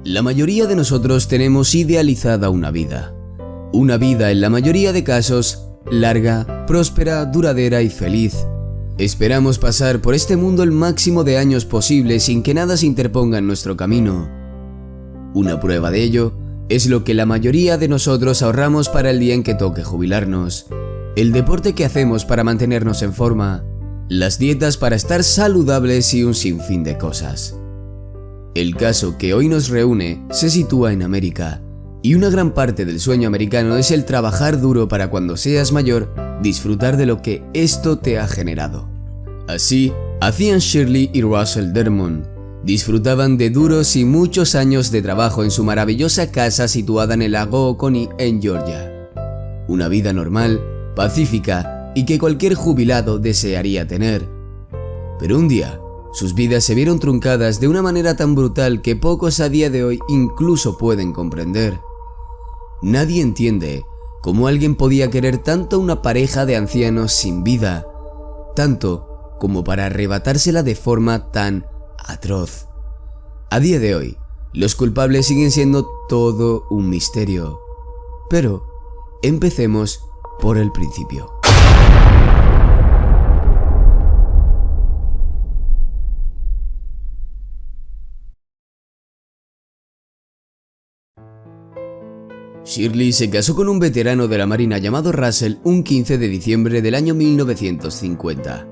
La mayoría de nosotros tenemos idealizada una vida. Una vida, en la mayoría de casos, larga, próspera, duradera y feliz. Esperamos pasar por este mundo el máximo de años posible sin que nada se interponga en nuestro camino. Una prueba de ello es lo que la mayoría de nosotros ahorramos para el día en que toque jubilarnos, el deporte que hacemos para mantenernos en forma, las dietas para estar saludables y un sinfín de cosas. El caso que hoy nos reúne se sitúa en América, y una gran parte del sueño americano es el trabajar duro para cuando seas mayor, disfrutar de lo que esto te ha generado. Así, hacían Shirley y Russell Dermond. Disfrutaban de duros y muchos años de trabajo en su maravillosa casa situada en el lago Oconee, en Georgia. Una vida normal, pacífica y que cualquier jubilado desearía tener. Pero un día, sus vidas se vieron truncadas de una manera tan brutal que pocos a día de hoy incluso pueden comprender. Nadie entiende cómo alguien podía querer tanto a una pareja de ancianos sin vida, tanto como para arrebatársela de forma tan atroz. A día de hoy, los culpables siguen siendo todo un misterio. Pero empecemos por el principio. Shirley se casó con un veterano de la Marina llamado Russell un 15 de diciembre del año 1950.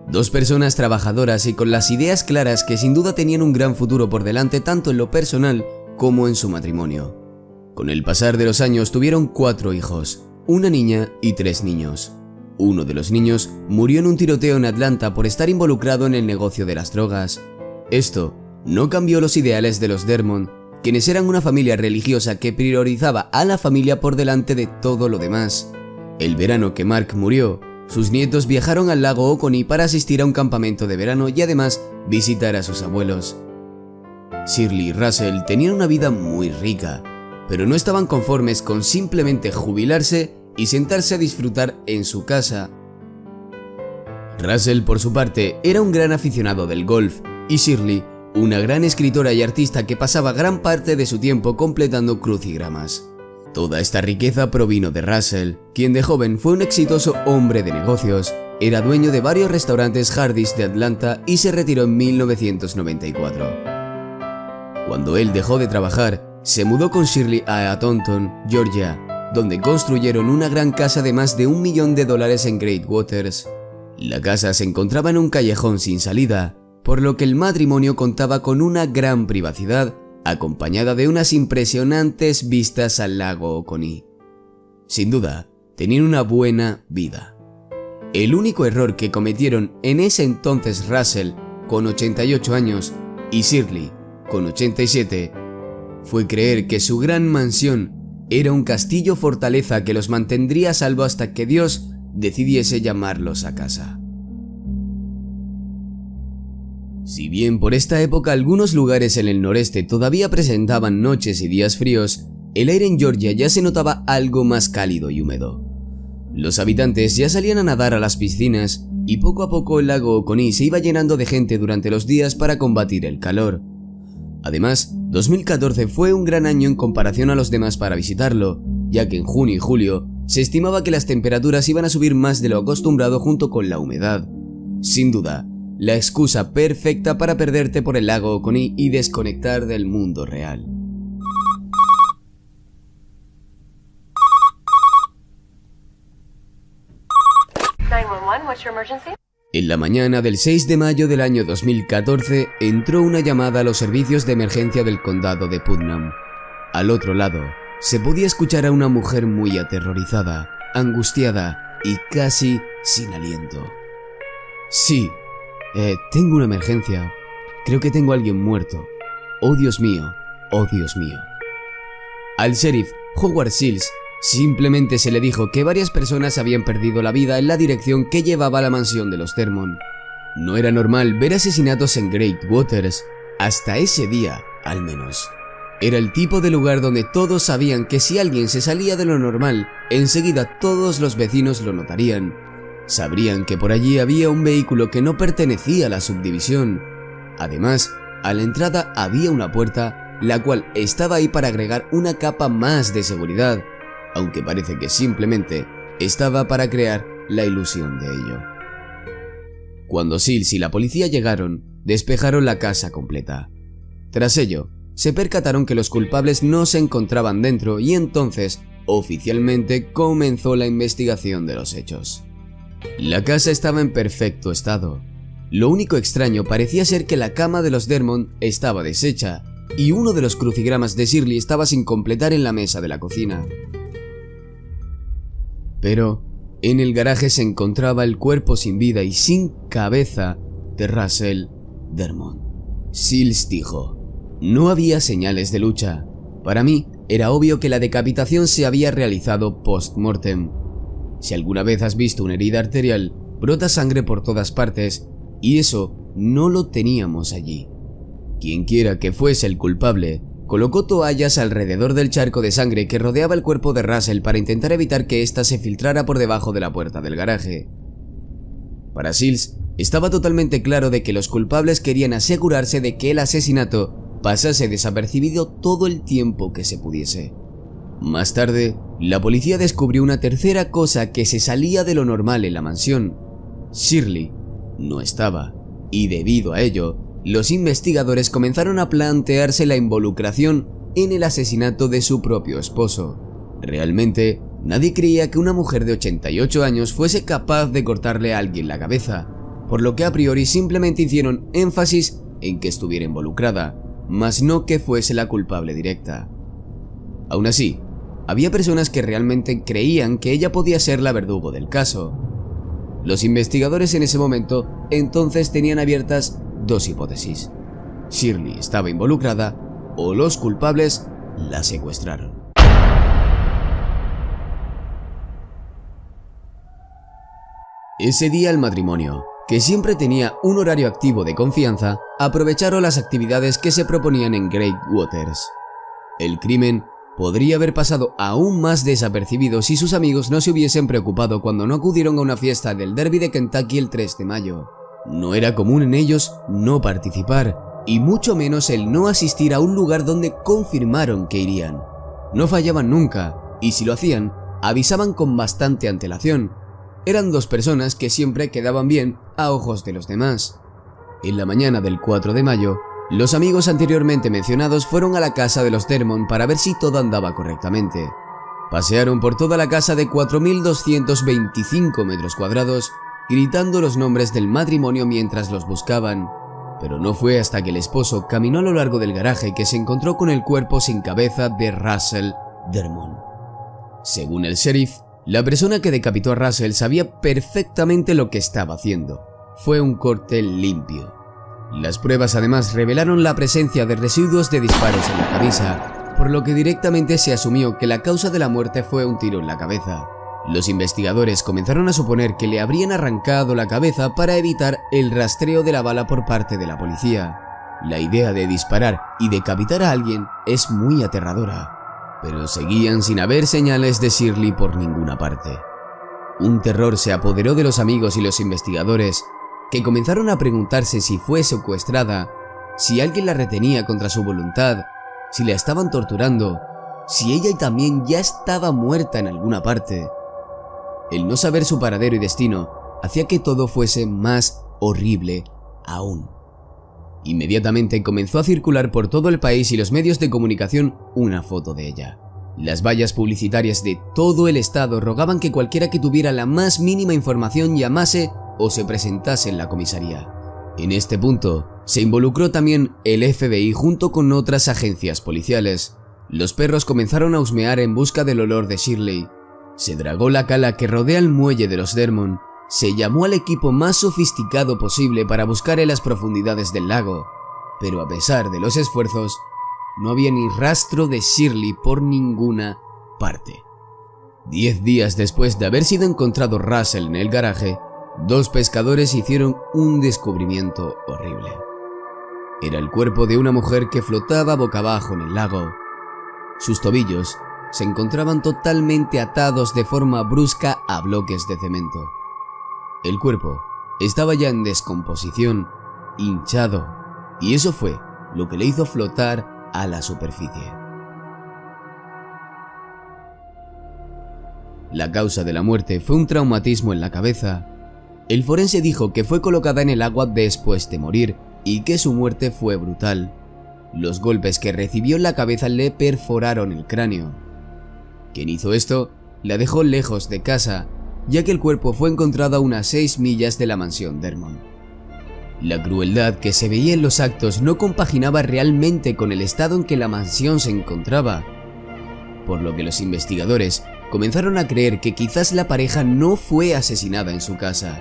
Dos personas trabajadoras y con las ideas claras que sin duda tenían un gran futuro por delante tanto en lo personal como en su matrimonio. Con el pasar de los años tuvieron 4 hijos, una niña y 3 niños. Uno de los niños murió en un tiroteo en Atlanta por estar involucrado en el negocio de las drogas. Esto no cambió los ideales de los Dermond, quienes eran una familia religiosa que priorizaba a la familia por delante de todo lo demás. El verano que Mark murió, sus nietos viajaron al lago Oconee para asistir a un campamento de verano y además visitar a sus abuelos. Shirley y Russell tenían una vida muy rica, pero no estaban conformes con simplemente jubilarse y sentarse a disfrutar en su casa. Russell, por su parte, era un gran aficionado del golf y Shirley, una gran escritora y artista que pasaba gran parte de su tiempo completando crucigramas. Toda esta riqueza provino de Russell, quien de joven fue un exitoso hombre de negocios, era dueño de varios restaurantes Hardee's de Atlanta y se retiró en 1994. Cuando él dejó de trabajar, se mudó con Shirley a Taunton, Georgia, donde construyeron una gran casa de más de $1 millón en Great Waters. La casa se encontraba en un callejón sin salida, por lo que el matrimonio contaba con una gran privacidad, acompañada de unas impresionantes vistas al lago Oconee. Sin duda, tenían una buena vida. El único error que cometieron en ese entonces Russell, con 88 años, y Shirley, con 87, fue creer que su gran mansión era un castillo fortaleza que los mantendría a salvo hasta que Dios decidiese llamarlos a casa. Si bien por esta época algunos lugares en el noreste todavía presentaban noches y días fríos, el aire en Georgia ya se notaba algo más cálido y húmedo. Los habitantes ya salían a nadar a las piscinas y poco a poco el lago Oconee se iba llenando de gente durante los días para combatir el calor. Además, 2014 fue un gran año en comparación a los demás para visitarlo, ya que en junio y julio se estimaba que las temperaturas iban a subir más de lo acostumbrado junto con la humedad. Sin duda, la excusa perfecta para perderte por el lago Oconee y desconectar del mundo real. En la mañana del 6 de mayo del año 2014 entró una llamada a los servicios de emergencia del condado de Putnam. Al otro lado, se podía escuchar a una mujer muy aterrorizada, angustiada y casi sin aliento. Sí. Tengo una emergencia. Creo que tengo a alguien muerto. Oh Dios mío, oh Dios mío. Al sheriff Howard Shields simplemente se le dijo que varias personas habían perdido la vida en la dirección que llevaba a la mansión de los Dermond. No era normal ver asesinatos en Great Waters, hasta ese día, al menos. Era el tipo de lugar donde todos sabían que si alguien se salía de lo normal, enseguida todos los vecinos lo notarían. Sabrían que por allí había un vehículo que no pertenecía a la subdivisión. Además, a la entrada había una puerta la cual estaba ahí para agregar una capa más de seguridad, aunque parece que simplemente estaba para crear la ilusión de ello. Cuando Sills y la policía llegaron, despejaron la casa completa. Tras ello, se percataron que los culpables no se encontraban dentro y entonces, oficialmente, comenzó la investigación de los hechos. La casa estaba en perfecto estado. Lo único extraño parecía ser que la cama de los Dermont estaba deshecha y uno de los crucigramas de Shirley estaba sin completar en la mesa de la cocina. Pero en el garaje se encontraba el cuerpo sin vida y sin cabeza de Russell Dermont. Sills dijo: no había señales de lucha. Para mí, era obvio que la decapitación se había realizado post-mortem. Si alguna vez has visto una herida arterial, brota sangre por todas partes, y eso no lo teníamos allí. Quienquiera que fuese el culpable, colocó toallas alrededor del charco de sangre que rodeaba el cuerpo de Russell para intentar evitar que ésta se filtrara por debajo de la puerta del garaje. Para Sills, estaba totalmente claro de que los culpables querían asegurarse de que el asesinato pasase desapercibido todo el tiempo que se pudiese. Más tarde, la policía descubrió una tercera cosa que se salía de lo normal en la mansión. Shirley no estaba, y debido a ello, los investigadores comenzaron a plantearse la involucración en el asesinato de su propio esposo. Realmente, nadie creía que una mujer de 88 años fuese capaz de cortarle a alguien la cabeza, por lo que a priori simplemente hicieron énfasis en que estuviera involucrada, mas no que fuese la culpable directa. Aún así, había personas que realmente creían que ella podía ser la verdugo del caso. Los investigadores en ese momento entonces tenían abiertas dos hipótesis: Shirley estaba involucrada o los culpables la secuestraron. Ese día el matrimonio, que siempre tenía un horario activo de confianza, aprovecharon las actividades que se proponían en Great Waters. El crimen podría haber pasado aún más desapercibido si sus amigos no se hubiesen preocupado cuando no acudieron a una fiesta del Derby de Kentucky el 3 de mayo. No era común en ellos no participar, y mucho menos el no asistir a un lugar donde confirmaron que irían. No fallaban nunca, y si lo hacían, avisaban con bastante antelación. Eran dos personas que siempre quedaban bien a ojos de los demás. En la mañana del 4 de mayo, los amigos anteriormente mencionados fueron a la casa de los Dermont para ver si todo andaba correctamente. Pasearon por toda la casa de 4.225 metros cuadrados, gritando los nombres del matrimonio mientras los buscaban, pero no fue hasta que el esposo caminó a lo largo del garaje que se encontró con el cuerpo sin cabeza de Russell Dermont. Según el sheriff, la persona que decapitó a Russell sabía perfectamente lo que estaba haciendo. Fue un corte limpio. Las pruebas además revelaron la presencia de residuos de disparos en la camisa, por lo que directamente se asumió que la causa de la muerte fue un tiro en la cabeza. Los investigadores comenzaron a suponer que le habrían arrancado la cabeza para evitar el rastreo de la bala por parte de la policía. La idea de disparar y decapitar a alguien es muy aterradora, pero seguían sin haber señales de Shirley por ninguna parte. Un terror se apoderó de los amigos y los investigadores, que comenzaron a preguntarse si fue secuestrada, si alguien la retenía contra su voluntad, si la estaban torturando, si ella también ya estaba muerta en alguna parte. El no saber su paradero y destino hacía que todo fuese más horrible aún. Inmediatamente comenzó a circular por todo el país y los medios de comunicación una foto de ella. Las vallas publicitarias de todo el estado rogaban que cualquiera que tuviera la más mínima información llamase o se presentase en la comisaría. En este punto, se involucró también el FBI junto con otras agencias policiales. Los perros comenzaron a husmear en busca del olor de Shirley. Se dragó la cala que rodea el muelle de los Dermont. Se llamó al equipo más sofisticado posible para buscar en las profundidades del lago, pero a pesar de los esfuerzos, no había ni rastro de Shirley por ninguna parte. 10 días después de haber sido encontrado Russell en el garaje, dos pescadores hicieron un descubrimiento horrible. Era el cuerpo de una mujer que flotaba boca abajo en el lago. Sus tobillos se encontraban totalmente atados de forma brusca a bloques de cemento. El cuerpo estaba ya en descomposición, hinchado, y eso fue lo que le hizo flotar a la superficie. La causa de la muerte fue un traumatismo en la cabeza. El forense dijo que fue colocada en el agua después de morir y que su muerte fue brutal. Los golpes que recibió en la cabeza le perforaron el cráneo. Quien hizo esto la dejó lejos de casa, ya que el cuerpo fue encontrado a unas 6 millas de la mansión Dermont. La crueldad que se veía en los actos no compaginaba realmente con el estado en que la mansión se encontraba, por lo que los investigadores comenzaron a creer que quizás la pareja no fue asesinada en su casa.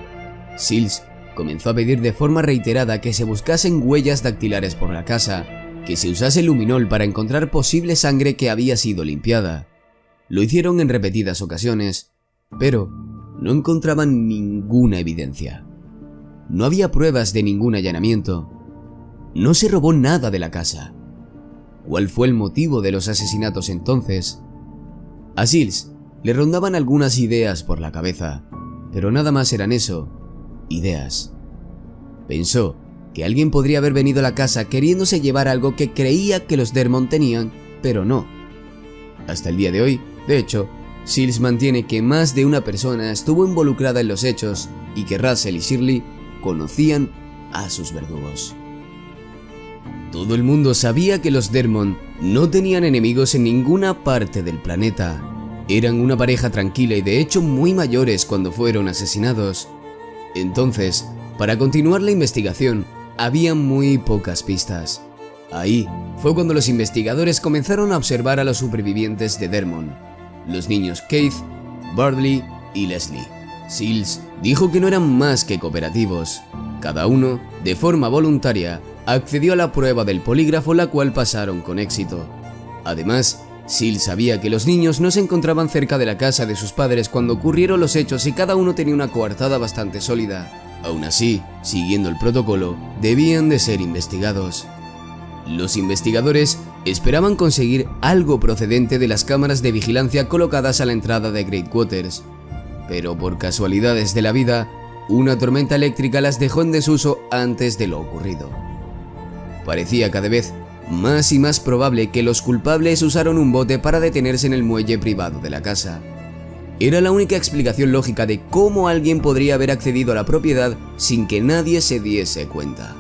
Sills comenzó a pedir de forma reiterada que se buscasen huellas dactilares por la casa, que se usase luminol para encontrar posible sangre que había sido limpiada. Lo hicieron en repetidas ocasiones, pero no encontraban ninguna evidencia. No había pruebas de ningún allanamiento. No se robó nada de la casa. ¿Cuál fue el motivo de los asesinatos entonces? A Sills le rondaban algunas ideas por la cabeza, pero nada más eran eso, ideas. Pensó que alguien podría haber venido a la casa queriéndose llevar algo que creía que los Dermont tenían, pero no. Hasta el día de hoy, de hecho, Sills mantiene que más de una persona estuvo involucrada en los hechos y que Russell y Shirley conocían a sus verdugos. Todo el mundo sabía que los Dermont no tenían enemigos en ninguna parte del planeta. Eran una pareja tranquila y de hecho muy mayores cuando fueron asesinados. Entonces, para continuar la investigación, había muy pocas pistas. Ahí fue cuando los investigadores comenzaron a observar a los supervivientes de Dermont, los niños Keith, Bradley y Leslie. Sills dijo que no eran más que cooperativos. Cada uno, de forma voluntaria, accedió a la prueba del polígrafo, la cual pasaron con éxito. Además, Sills sabía que los niños no se encontraban cerca de la casa de sus padres cuando ocurrieron los hechos y cada uno tenía una coartada bastante sólida. Aún así, siguiendo el protocolo, debían de ser investigados. Los investigadores esperaban conseguir algo procedente de las cámaras de vigilancia colocadas a la entrada de Great Waters, pero por casualidades de la vida, una tormenta eléctrica las dejó en desuso antes de lo ocurrido. Parecía cada vez más y más probable que los culpables usaron un bote para detenerse en el muelle privado de la casa. Era la única explicación lógica de cómo alguien podría haber accedido a la propiedad sin que nadie se diese cuenta.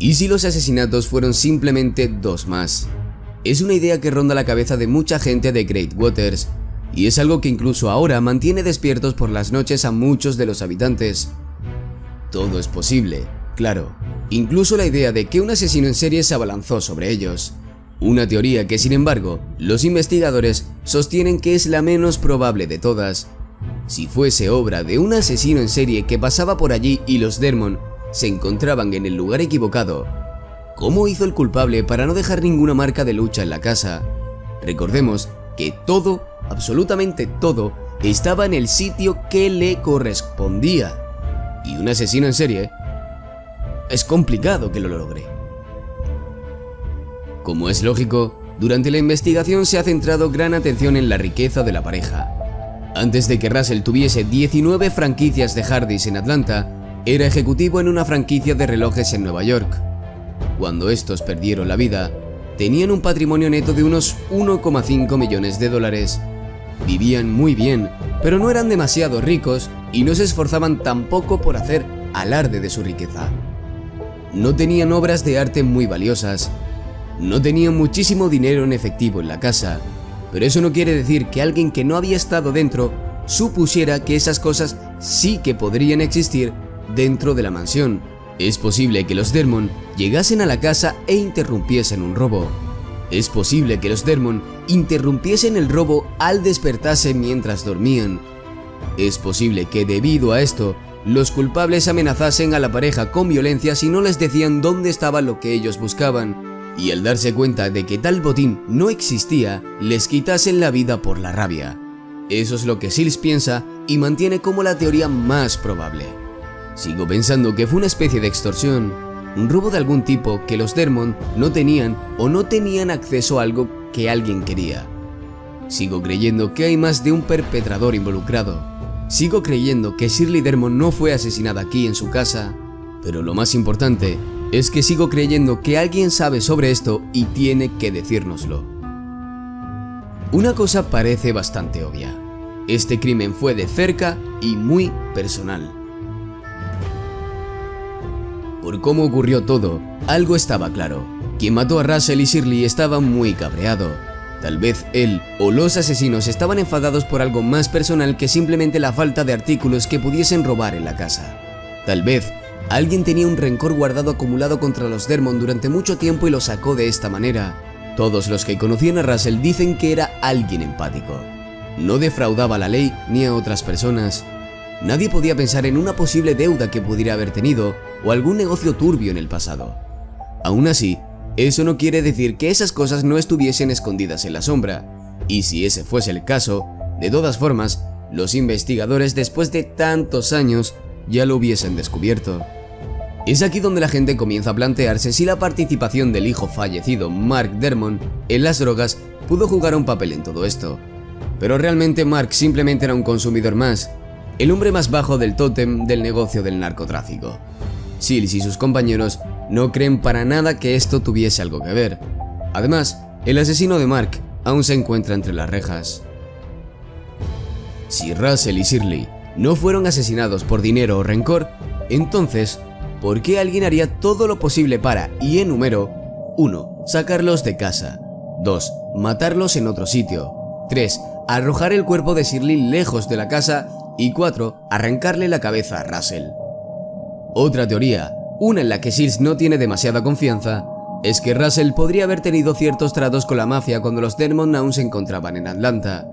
¿Y si los asesinatos fueron simplemente 2 más? Es una idea que ronda la cabeza de mucha gente de Great Waters, y es algo que incluso ahora mantiene despiertos por las noches a muchos de los habitantes. Todo es posible, claro, incluso la idea de que un asesino en serie se abalanzó sobre ellos. Una teoría que, sin embargo, los investigadores sostienen que es la menos probable de todas. Si fuese obra de un asesino en serie que pasaba por allí y los Dermont se encontraban en el lugar equivocado, ¿cómo hizo el culpable para no dejar ninguna marca de lucha en la casa? Recordemos que todo, absolutamente todo, estaba en el sitio que le correspondía. Y un asesino en serie es complicado que lo logre. Como es lógico, durante la investigación se ha centrado gran atención en la riqueza de la pareja. Antes de que Russell tuviese 19 franquicias de Hardee's en Atlanta, era ejecutivo en una franquicia de relojes en Nueva York. Cuando estos perdieron la vida, tenían un patrimonio neto de unos 1,5 millones de dólares. Vivían muy bien, pero no eran demasiado ricos y no se esforzaban tampoco por hacer alarde de su riqueza. No tenían obras de arte muy valiosas. No tenían muchísimo dinero en efectivo en la casa, pero eso no quiere decir que alguien que no había estado dentro supusiera que esas cosas sí que podrían existir dentro de la mansión. Es posible que los Dermont llegasen a la casa e interrumpiesen un robo. Es posible que los Dermont interrumpiesen el robo al despertarse mientras dormían. Es posible que debido a esto, los culpables amenazasen a la pareja con violencia si no les decían dónde estaba lo que ellos buscaban, y al darse cuenta de que tal botín no existía, les quitasen la vida por la rabia. Eso es lo que Sills piensa y mantiene como la teoría más probable. Sigo pensando que fue una especie de extorsión, un robo de algún tipo que los Dermont no tenían o no tenían acceso a algo que alguien quería. Sigo creyendo que hay más de un perpetrador involucrado. Sigo creyendo que Shirley Dermond no fue asesinada aquí en su casa, pero lo más importante es que sigo creyendo que alguien sabe sobre esto y tiene que decírnoslo. Una cosa parece bastante obvia. Este crimen fue de cerca y muy personal. Por cómo ocurrió todo, algo estaba claro. Quien mató a Russell y Shirley estaba muy cabreado. Tal vez él o los asesinos estaban enfadados por algo más personal que simplemente la falta de artículos que pudiesen robar en la casa. Tal vez alguien tenía un rencor guardado acumulado contra los Dermond durante mucho tiempo y lo sacó de esta manera. Todos los que conocían a Russell dicen que era alguien empático. No defraudaba a la ley ni a otras personas. Nadie podía pensar en una posible deuda que pudiera haber tenido o algún negocio turbio en el pasado. Aún así, eso no quiere decir que esas cosas no estuviesen escondidas en la sombra, y si ese fuese el caso, de todas formas, los investigadores después de tantos años ya lo hubiesen descubierto. Es aquí donde la gente comienza a plantearse si la participación del hijo fallecido Mark Dermond en las drogas pudo jugar un papel en todo esto. Pero realmente Mark simplemente era un consumidor más, el hombre más bajo del tótem del negocio del narcotráfico. Sills y sus compañeros no creen para nada que esto tuviese algo que ver. Además, el asesino de Mark aún se encuentra entre las rejas. Si Russell y Shirley no fueron asesinados por dinero o rencor, entonces, ¿por qué alguien haría todo lo posible para, y enumero, 1. Sacarlos de casa, 2. Matarlos en otro sitio, 3. Arrojar el cuerpo de Shirley lejos de la casa y 4. Arrancarle la cabeza a Russell? Otra teoría, una en la que Sills no tiene demasiada confianza, es que Russell podría haber tenido ciertos tratos con la mafia cuando los Dermond aún se encontraban en Atlanta.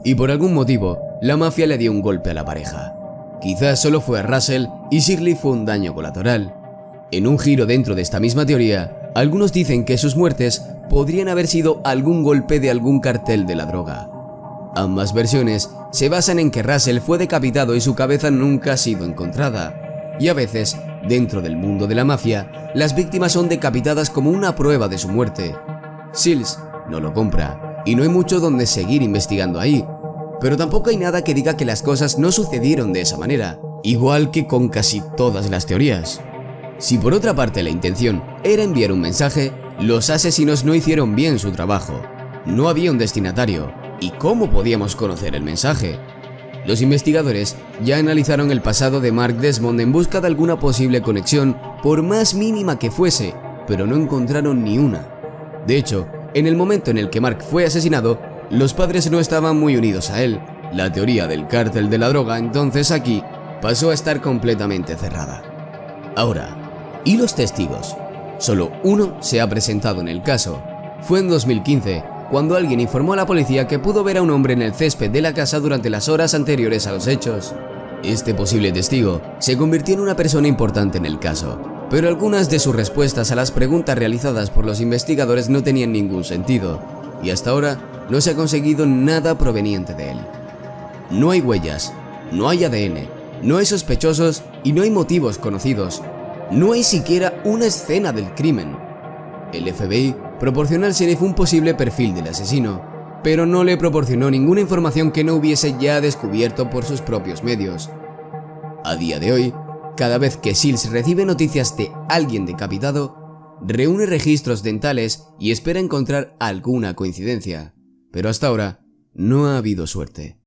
Y por algún motivo, la mafia le dio un golpe a la pareja. Quizás solo fue a Russell y Shirley fue un daño colateral. En un giro dentro de esta misma teoría, algunos dicen que sus muertes podrían haber sido algún golpe de algún cartel de la droga. Ambas versiones se basan en que Russell fue decapitado y su cabeza nunca ha sido encontrada. Y a veces, dentro del mundo de la mafia, las víctimas son decapitadas como una prueba de su muerte. Sills no lo compra, y no hay mucho donde seguir investigando ahí. Pero tampoco hay nada que diga que las cosas no sucedieron de esa manera, igual que con casi todas las teorías. Si por otra parte la intención era enviar un mensaje, los asesinos no hicieron bien su trabajo. No había un destinatario, ¿y cómo podíamos conocer el mensaje? Los investigadores ya analizaron el pasado de Mark Desmond en busca de alguna posible conexión, por más mínima que fuese, pero no encontraron ni una. De hecho, en el momento en el que Mark fue asesinado, los padres no estaban muy unidos a él. La teoría del cártel de la droga entonces aquí pasó a estar completamente cerrada. Ahora, ¿y los testigos? Solo uno se ha presentado en el caso. Fue en 2015, cuando alguien informó a la policía que pudo ver a un hombre en el césped de la casa durante las horas anteriores a los hechos. Este posible testigo se convirtió en una persona importante en el caso, pero algunas de sus respuestas a las preguntas realizadas por los investigadores no tenían ningún sentido, y hasta ahora no se ha conseguido nada proveniente de él. No hay huellas, no hay ADN, no hay sospechosos y no hay motivos conocidos. No hay siquiera una escena del crimen. El FBI proporcionó al sheriff un posible perfil del asesino, pero no le proporcionó ninguna información que no hubiese ya descubierto por sus propios medios. A día de hoy, cada vez que Sills recibe noticias de alguien decapitado, reúne registros dentales y espera encontrar alguna coincidencia, pero hasta ahora no ha habido suerte.